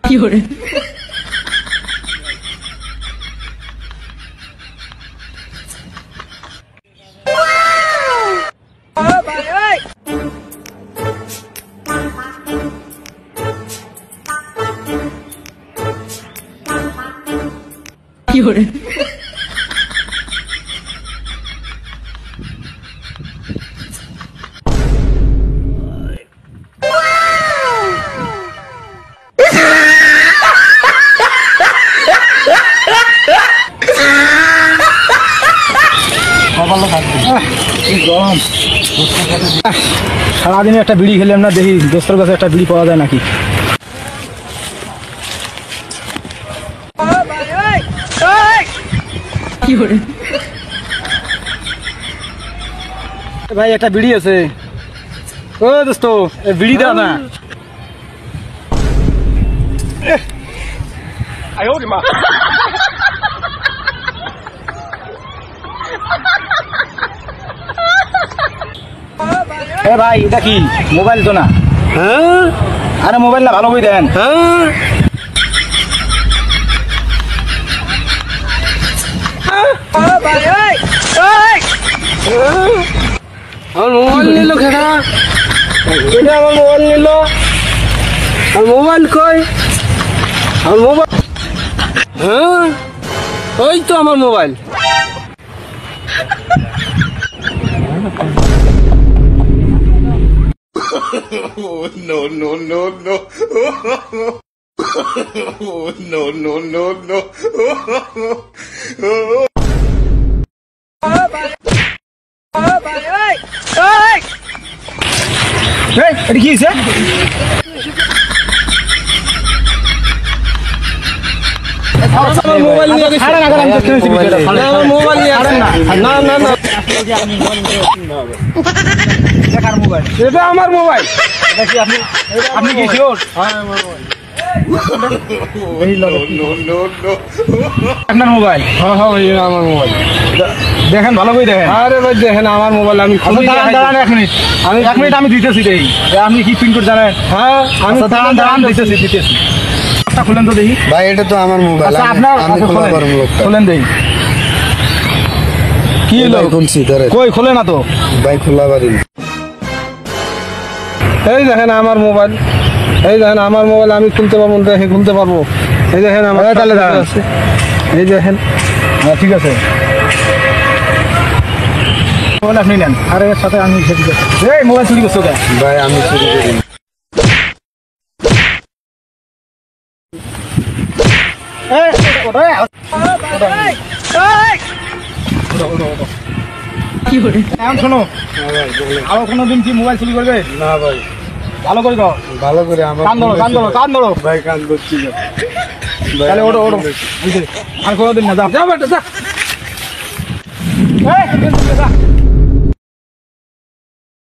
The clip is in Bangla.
fiore. Fiore. সারাদিনে একটা বিড়ি খেলাম না, দেখি দোস্তের কাছে একটা বিড়ি পাওয়া যায় নাকি। ভাই একটা বিড়ি আছে, ও দোস্ত বিড়ি দাও না। ভাই এটা কি মোবাইল তো না? হ্যাঁ, আরে মোবাইল না, ভালো বই দেন। হ্যাঁ, আমার মোবাইল নিল খেলা, এটা আমার মোবাইল নিল। আর মোবাইল কই? আমার মোবাইল, হ্যাঁ ওই তো আমার mobile. Oh, no, no, no, no. Oh, no, no, no, no. এটা কি হয়েছে? মোবাইল নিয়ে গেছে, আমার মোবাইল নিয়ে আসেন না। না না না, এটা আমার মোবাইল। আপনি কি শিওর? আপনার মোবাইল? হ্যাঁ হ্যাঁ, আমার মোবাইল। দেখেন ভালো করে দেখেন। আরে ভাই দেখেন আমার মোবাইল, আমি দাঁড়ান 1 মিনিট, আমি 1 মিনিট আমি দিতেছি। দেখি আপনি কি পিন কোড জানেন? হ্যাঁ আমি দাঁড়ান দিতেছি। খুলেন তো দেখি। ভাই এটা তো আমার মোবাইল, আমি খোলা করব লোকটা। খুলেন দেখি কি হলো। খুলছি ধরে, কই খোলে না তো ভাই খোলা পারি। এই দেখেন আমার মোবাইল, এই দেখেন আমার মোবাইল, আমি খুলতে পারবো, দেখে খুলতে পারবো। এই দেখেন আমার, তাহলে দাঁড়ান। আছে, এই দেখেন। হ্যাঁ ঠিক আছে, মোবাইল আপনি নেন। আর এর সাথে আমি এই মোবাইল চুরি করছো কে? ভাই আমি চুরি করি। এখন শোনো, আরো কোনোদিন কি মোবাইল চুরি করবে না ভাই, ভালো করে দাও, ভালো করে আমার কান ধরো ভাই কান করছি না। তাহলে ওটো আর কোনোদিন না, যাও বেটা যা।